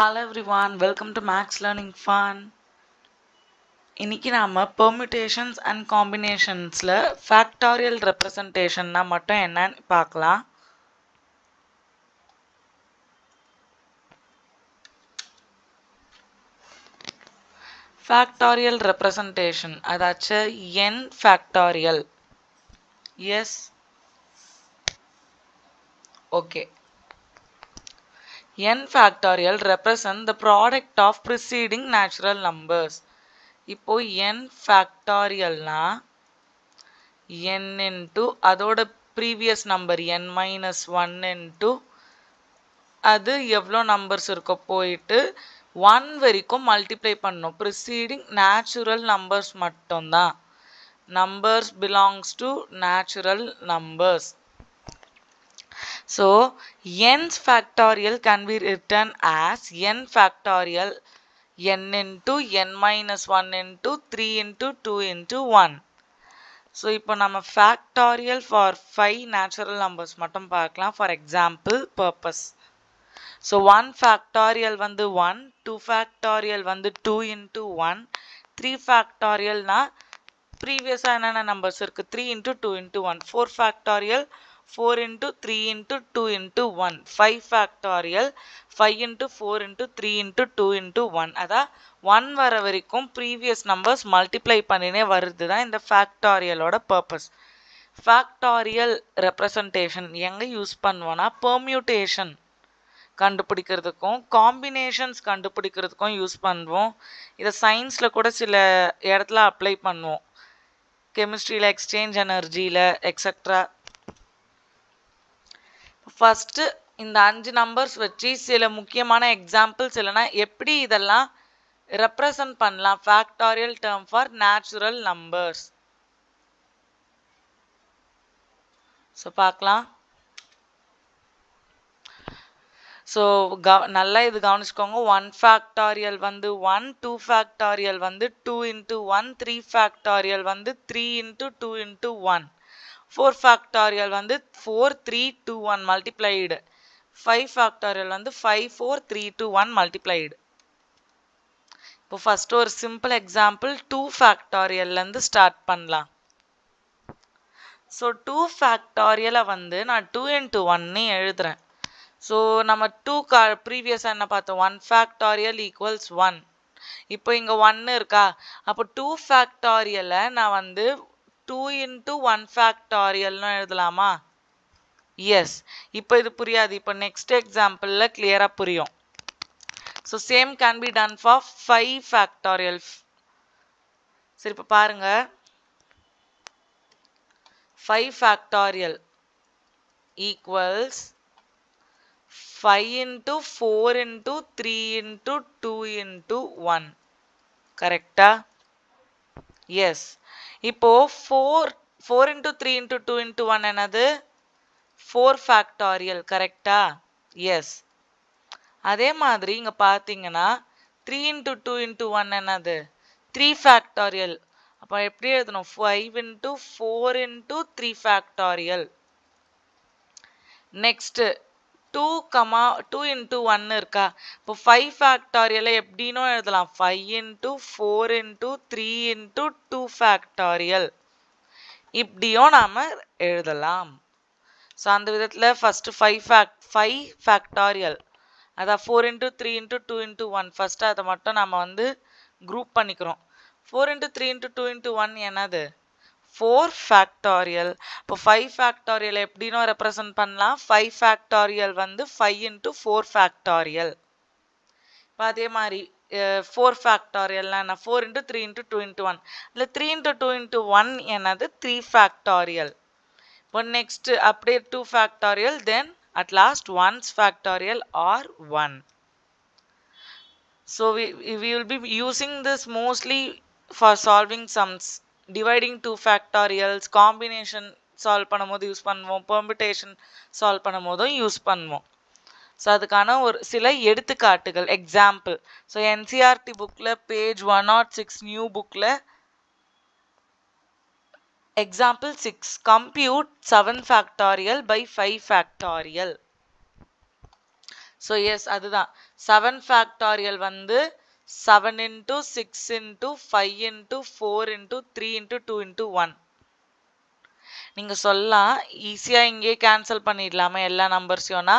Hello everyone, welcome to Max Learning Fun. இன்னைக்கு நாம permutations and combinationsல factorial representationனா மட்டும் என்னன்னு பார்க்கலாம். Factorial representation அதாச்சு n factorial. Yes. Okay. n factorial represent the product of preceding natural numbers. இப்போ n factorialனா n into அதோட previous number n minus 1 into அது எவ்வளோ numbers இருக்கோ போயிட்டு 1 வரைக்கும் multiply பண்ணணும். preceding natural numbers மட்டும்தான். numbers belongs to natural numbers. So n's factorial can be written as n factorial n into n minus 1 into 3 into 2 into 1. So இப்போ நம்ம factorial for 5 natural numbers மட்டும் பார்க்கலாம் for example purpose. So 1 factorial வந்து 1, 2 factorial வந்து 2 into 1, 3 factorial na previous என்னென்ன numbers இருக்கு 3 into 2 into 1, 4 factorial 4 into 3 into 2 into 1, 5 factorial 5 into 4 into 3 into 2 into 1. அதா 1 வர வரைக்கும் previous numbers multiply பண்ணினே வருதுதான் இந்த factorial ஓட purpose. Factorial representation எங்க யூஸ் பண்ணுவோம்னா permutation கண்டுபிடிக்கிறதுக்கும் காம்பினேஷன்ஸ் கண்டுபிடிக்கிறதுக்கும் யூஸ் பண்ணுவோம். இதை சயின்ஸில் கூட சில இடத்துல அப்ளை பண்ணுவோம். கெமிஸ்ட்ரியில் எக்ஸ்சேஞ்ச் எனர்ஜியில் எக்ஸெட்ரா. ஃபஸ்ட்டு இந்த 5 நம்பர்ஸ் வச்சு சில முக்கியமான எக்ஸாம்பிள்ஸ் இல்லைனா எப்படி இதெல்லாம் ரெப்ரசன்ட் பண்ணலாம் factorial term for natural numbers. So பார்க்கலாம். ஸோ நல்லா இது கவனிச்சுக்கோங்க. 1 factorial வந்து 1, 2 factorial வந்து 2 into 1, 3 factorial வந்து 3 into 2 into 1, 4 factorial வந்து 4, 3, 2, 1 multiplied, 5 factorial வந்து 5, 4, 3, 2, 1 multiplied. இப்போ ஃபர்ஸ்ட் ஒரு சிம்பிள் எக்ஸாம்பிள் 2 factorialலேருந்து ஸ்டார்ட் பண்ணலாம். ஸோ 2 factorial வந்து நான் 2 into 1 எழுதுறேன். ஸோ நம்ம 2 ப்ரீவியஸ் என்ன பார்த்தோம் 1 factorial equals 1. இப்போ இங்கே 1 இருக்கா, அப்போ 2 factorial நான் வந்து 2 into 1 factorialனு எழுதலாமா? எஸ். இப்போ இது புரியாது. இப்போ நெக்ஸ்ட் எக்ஸாம்பிளில் கிளியராக புரியும். So same can be done for 5 factorial. சரி இப்போ பாருங்க 5 factorial equals 5 into 4 into 3 into 2 into 1. கரெக்டா? எஸ். இப்போ 4 into 3 into 2 into 1 என்னது 4 factorial. கரெக்டா? எஸ். அதே மாதிரி இங்க பார்த்தீங்கன்னா 3 into 2 into 1 என்னது 3 factorial. அப்போ எப்படி எழுதணும் 5 into 4 into 3 factorial. Next 2 into 1 இருக்கா, இப்போ 5 factorial எப்படினோ எழுதலாம் 5 into 4 into 3 into 2 factorial. இப்படியும் நாம எழுதலாம். ஸோ அந்த விதத்தில் ஃபர்ஸ்ட் 5 factorial அதான் 4 into 3 into 2 into 1 ஃபர்ஸ்ட் அதை மட்டும் நம்ம வந்து குரூப் பண்ணிக்கிறோம். 4 into 3 into 2 into 1 என்னது 4 factorial. இப்போ 5 factorial எப்படினோ ரெப்ரசன்ட் பண்ணலாம். 5 factorial வந்து 5 into 4 factorial. இப்போ அதே மாதிரி 4 factorial என்ன 4 into 3 into 2 into 1, இல்லை 3 into 2 into 1 என்னது 3 factorial. இப்போ நெக்ஸ்ட் அப்படியே 2 factorial, then at last 1's factorial or 1. So we will be using this mostly for solving sums. Dividing 2 factorials, combination solve பண்ணும்போது use பண்ணுவோம், permutation solve பண்ணும்போதும் use பண்ணுவோம். So அதுக்கான ஒரு சில எடுத்துக்காட்டுகள் எக்ஸாம்பிள். ஸோ என்சிஆர்டி புக்கில் பேஜ் 106 நியூ புக்கில் example 6 compute 7 factorial by 5 factorial. So yes அதுதான் 7 ஃபேக்டாரியல் வந்து 7 into 6 into 5 into 4 into 3 into 2 into 1. நீங்க சொல்லலாம் ஈஸியா இங்கே கேன்சல் பண்ணிடலாமே எல்லா நம்பர்ஸையும்னா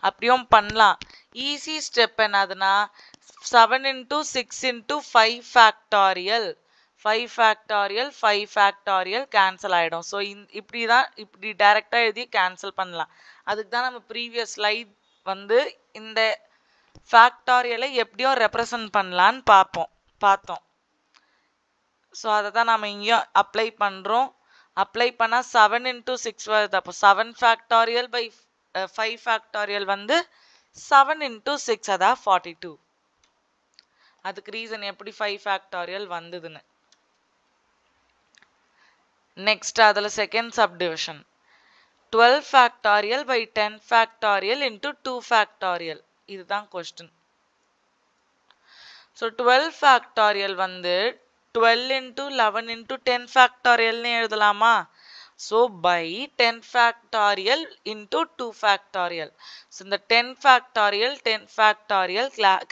அப்படியும் பண்ணலாம். ஈஸி ஸ்டெப் என்னதுன்னா 7 into 6 into 5 ஃபேக்டாரியல் 5 ஃபேக்டாரியல் 5 ஃபேக்டாரியல் கேன்சல் ஆகிடும். ஸோ இப்படி டைரெக்டாக எழுதி கேன்சல் பண்ணலாம். அதுக்கு தான் நம்ம ப்ரீவியஸ் ஸ்லைட் வந்து இந்த ஃபேக்டாரியலை எப்படியும் ரெப்ரசன்ட் பண்ணலான்னு பார்த்தோம். ஸோ அதை தான் நம்ம இங்கேயும் அப்ளை பண்ணுறோம். அப்ளை பண்ணால் 7 into 6 வருது. அப்போ 7 ஃபேக்டாரியல் பை 5 ஃபேக்டாரியல் வந்து 7 into 6 அதான் 42. அதுக்கு ரீசன் எப்படி 5 ஃபேக்டாரியல் வந்ததுன்னு. நெக்ஸ்ட் அதில் second subdivision 12 ஃபேக்டாரியல் by 10 factorial into 2 ஃபேக்டாரியல். இதுதான் கொஸ்டின். ஸோ 12 ஃபேக்டாரியல் வந்து 12 into 11 into 10 ஃபேக்டாரியல்னு எழுதலாமா? So by 10 factorial into 2 factorial. So இந்த 10 ஃபேக்டாரியல்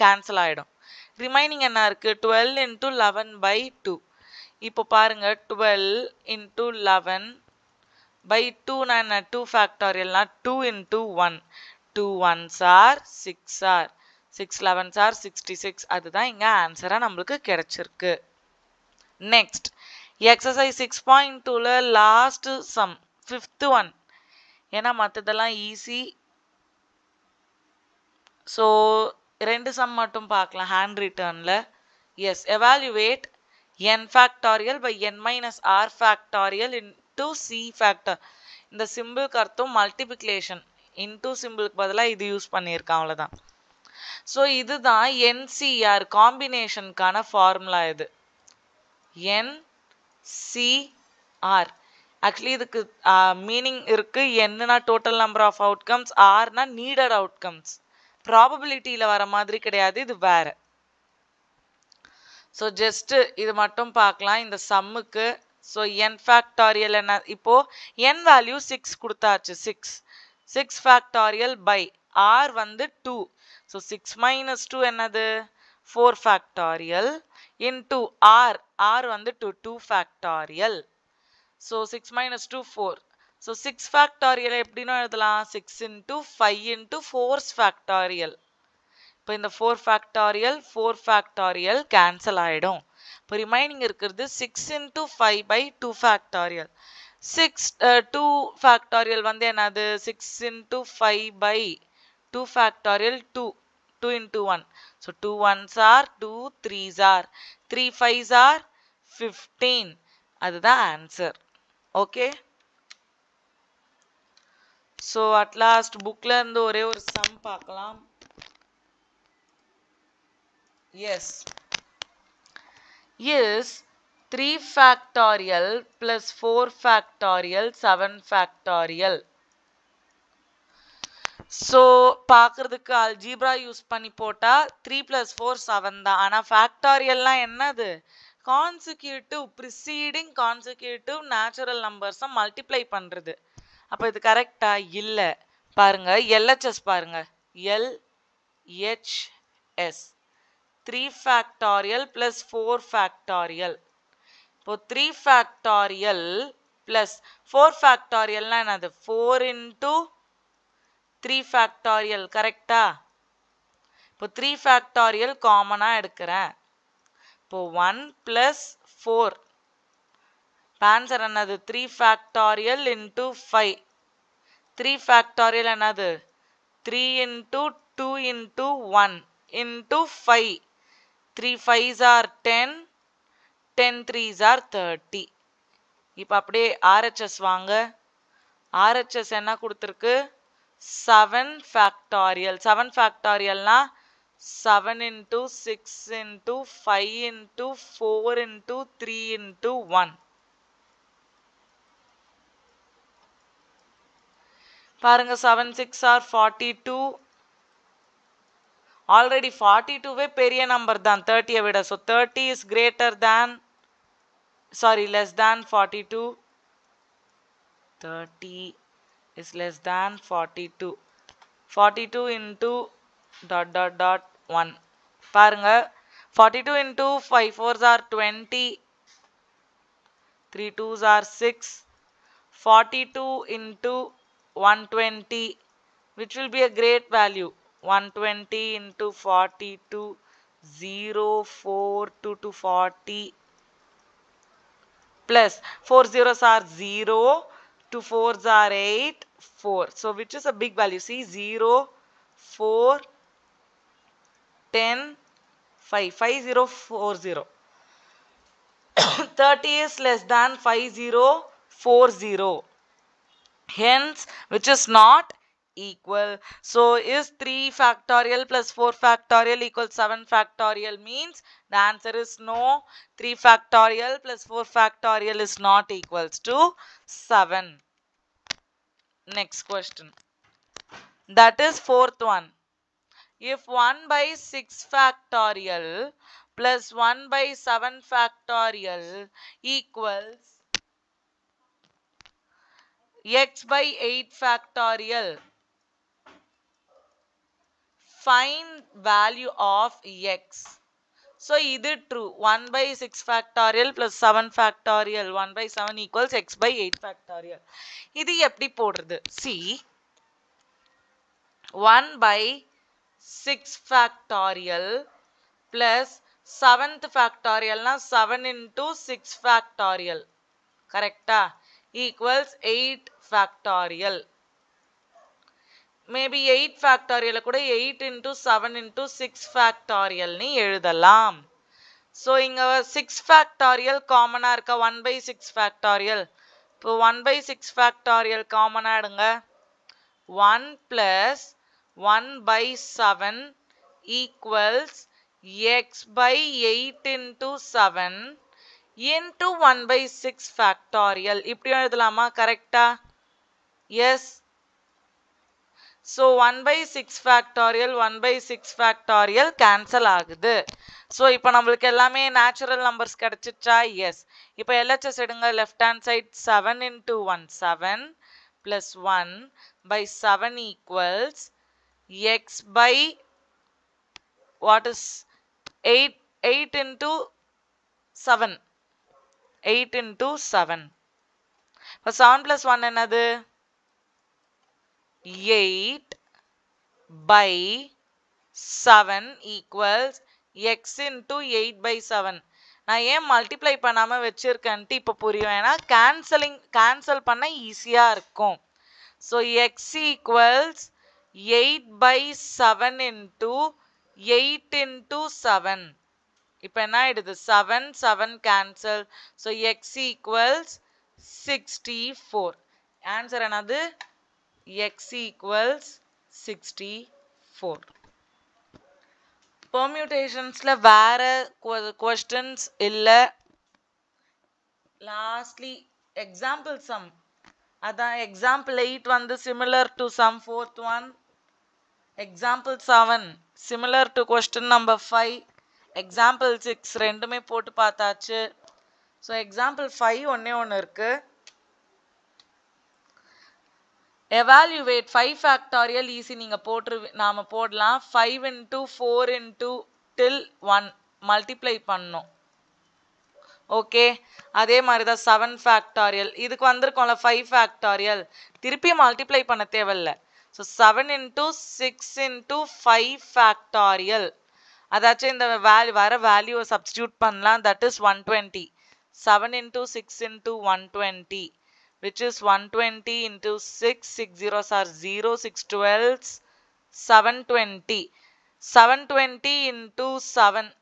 கேன்சல் ஆகிடும். ரிமைனிங் என்ன இருக்கு? 12 into 11 by 2. இப்போ பாருங்க 12 into 11 by 2 என்ன 2 ஃபேக்டாரியல்னா 2 into 1. 2 1s are 6 are 6 11s are 66. அதுதான் இங்க ஆன்சரா நம்மளுக்கு கிடைச்சிருக்கு. நெக்ஸ்ட் எக்ஸசைஸ் 6.2ல லாஸ்ட் சம் 5th ஒன். ஏன்னா மற்றதெல்லாம் ஈஸி. ஸோ 2 சம் மட்டும் பார்க்கலாம் ஹேண்ட் ரிட்டர்ன்ல. Yes evaluate n factorial by n minus R factorial into C factor. இந்த சிம்பிளுக்கு அர்த்தம் மல்டிபிளிகேஷன். இன்டூ சிம்பிளுக்கு பதிலாக இது யூஸ் பண்ணியிருக்கான் அவ்வளோதான். ஸோ இதுதான் NCR காம்பினேஷனுக்கான ஃபார்முலா. இது NCR. ஆக்சுவலி இதுக்கு மீனிங் இருக்கு. என்னன்னா டோட்டல் நம்பர் ஆஃப் அவுட்கம்ஸ், ஆர்னா நீடட் அவுட்கம்ஸ். ப்ராபபிலிட்டியில் வர மாதிரி கிடையாது, இது வேற. ஸோ ஜஸ்ட் இது மட்டும் பார்க்கலாம் இந்த சம்முக்கு. ஸோ n ஃபேக்டாரியல் என்ன? இப்போ n வேல்யூ 6 கொடுத்தாச்சு. 6 ஃபேக்டாரியல் பை ஆர் வந்து 2. ஸோ 6 மைனஸ் 2 என்னது? 4 ஃபேக்டாரியல் இன்டூ ஆர் வந்து 2 factorial. So 6 minus 2 4. So 6 factorial எப்படின்னு எழுதலாம்? 6 into 5 into 4 ஃபேக்டாரியல். இப்போ இந்த 4 ஃபேக்டாரியல் கேன்சல் ஆகிடும். இப்போ ரிமைனிங் இருக்கிறது 6 into 5 by 2 ஃபேக்டாரியல். 2 ஃபேக்டாரியல் வந்து என்னது? 6 into 5 by 2 ஃபேக்டாரியல் 2 into 1. So 2 1s are 2 3s are 3 5s are 15. அதுதான் ஆன்சர். ஓகே. ஸோ அட்லாஸ்ட் புக்ல இருந்து ஒரே ஒரு சம் பார்க்கலாம். Yes is 3 factorial plus 4 factorial 7 factorial. So பார்க்கறதுக்கு அல்ஜீப்ரா யூஸ் பண்ணி போட்டா 3 + 4 7 தான். ஆனால் ஃபேக்டாரியல்லாம் என்னது? கான்சிக்யூட்டிவ் ப்ரிசீடிங் கான்சிக்யூட்டிவ் நேச்சுரல் நம்பர்ஸை மல்டிப்ளை பண்ணுறது. அப்போ இது கரெக்டா? இல்லை. பாருங்க LHS பாருங்க. LHS 3 factorial plus 4 factorial. இப்போ 3 ஃபேக்டாரியல் ப்ளஸ் 4 ஃபேக்டாரியல்னா என்னது? 4 into 3 ஃபேக்டாரியல். கரெக்டா? இப்போ 3 ஃபேக்டாரியல் காமனாக எடுக்கிறேன். இப்போ 1 + 4. ஆன்சர் என்னது? 3 ஃபேக்டாரியல் into 5. 3 ஃபேக்டாரியல் என்னது? 3 into 2 into 1 into 5. 3 5s are 10. 10 3s are 30. இப்போ அப்படியே RHS வாங்க. RHS என்ன கொடுத்துருக்கு? 7 ஃபேக்டாரியல். 7 ஃபேக்டாரியல்னா 7 into 6 into 5 into 4 into 3 into 1. பாருங்க 7 6 are 42. ஆல்ரெடி 42வே பெரிய நம்பர் தான் 30யை விட. So 30 is greater than less than 42. 30 is less than 42. 42 into dot dot dot 1 பாருங்க 42 into 5 4s are 20 3 2s are 6 42 into 120 which will be a great value 120 into 42 0 4 2 to 40 plus 4 zeros are 0 2 4s are 8 4 so which is a big value see 0 4 10 5 5040 30 is less than 5040 hence which is not equal. So is 3 factorial plus 4 factorial equals 7 factorial means the answer is no. 3 factorial plus 4 factorial is not equals to 7. Next question, that is fourth one. If 1 by 6 factorial plus 1 by 7 factorial equals x by 8 factorial, find value of x. So, இது true. 1 by 6 factorial plus 7 factorial. 1 by 7 equals x by 8 factorial. இது எப்படி போடுறது? See, 1 by 6 factorial plus 7th factorial na 7 into 6 factorial. Correcta? Equals 8 factorial. Maybe 8 factorial கூட 8 into 7 into 6 factorial நீ எழுதலாம். So, இங்க 6 factorial common இருக்க 1 by 6 factorial. இப்போ 1 by 6 factorial common எடுங்க. 1 plus 1 by 7 equals x by 8 into 7 into 1 by 6 factorial. இப்படியும் எழுதலாமா? கரெக்டா? Yes. So 1 by 6 factorial 1 by 6 factorial cancel ஆகுது. So இப்போ நம்மளுக்கு எல்லாமே natural numbers கிடைச்சிச்சா? Yes. இப்போ LHS எடுங்க, left hand side 7 into 1 7 plus 1 by 7 equals x by what is 8 into 7 8 into 7. இப்போ 7 plus 1 என்னது? 8 by 7 equals x into 8 by 7. நான் ஏன் மல்டிப்ளை பண்ணாம வச்சிருக்கேன்ட்டு இப்போ புரியும். ஏன்னா கேன்சல் பண்ண ஈஸியா இருக்கும். So x equals 8 by 7 into 8 into 7. இப்போ என்ன ஆயிடுது? 7 7 cancel. So x equals 64. Answer என்னது? x equals 64. Permutationsல வேற questions இல்ல. Lastly example sum. அதான் example 8 வந்து similar to sum fourth one. Example 7 similar to question number 5. Example 6 ரெண்டுமே போட்டு பார்த்தாச்சு. So example 5 ஒண்ணே ஒண்ணு இருக்கு. Evaluate 5 factorial easy நீங்க நாம போடலாம். 5 into 4 into till 1 multiply பண்ணணும். ஓகே, அதே மாதிரி தான் 7 factorial. இதுக்கு வந்திருக்கோம்ல 5 factorial. திருப்பி multiply பண்ண தேவையில்ல. So 7 into 6 into 5 factorial. அதாச்சும் இந்த வர வேல்யூவை substitute பண்ணலாம். That is 120. 7 into 6 into 120. Which is 120 into 6, 6 zeros are 0, 6 12s, 720. 720 into 7,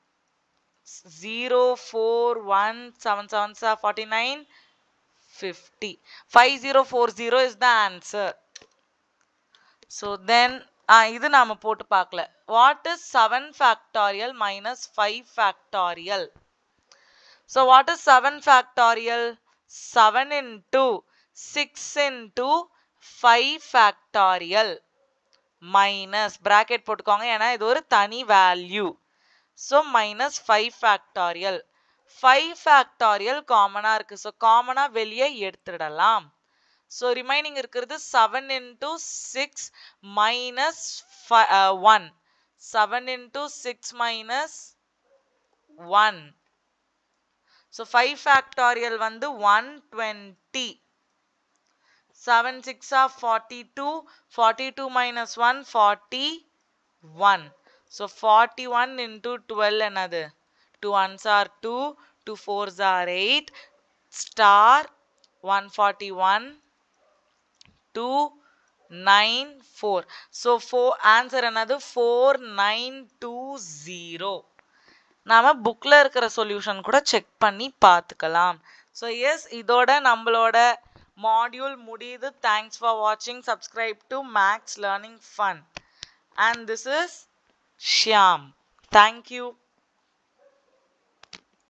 0, 4, 1, 7 7s are 49, 50. 5040 is the answer. So then, இது நாம போட்டு பார்க்கல. What is 7 factorial minus 5 factorial? So what is 7 factorial? 7 into 6 into 5 factorial minus bracket போட்டுக்கோங்க ஏன்னா இது ஒரு தனி value. So minus 5 factorial. 5 factorial காமனா இருக்கு. So காமனா வெளியே எடுத்துடலாம். So remaining இருக்கிறது 7 into 6 minus 1. 7 into 6 minus 1. So 5 factorial வந்து 120. 7 6 are 42. 42 minus 1 41. So 41 into 12 another. 2 ones are 2. 2 fours are 8. Star 141. 294. So 4 answer another 4920. நாம புக்ல இருக்கிற சொல்யூஷன் கூட செக் பண்ணி பார்த்துக்கலாம். ஸோ எஸ், இதோட நம்மளோட மாடியூல் முடியுது. தேங்க்ஸ் ஃபார் வாட்சிங். Subscribe to Max Learning Fun. And this is Shyam. Thank you.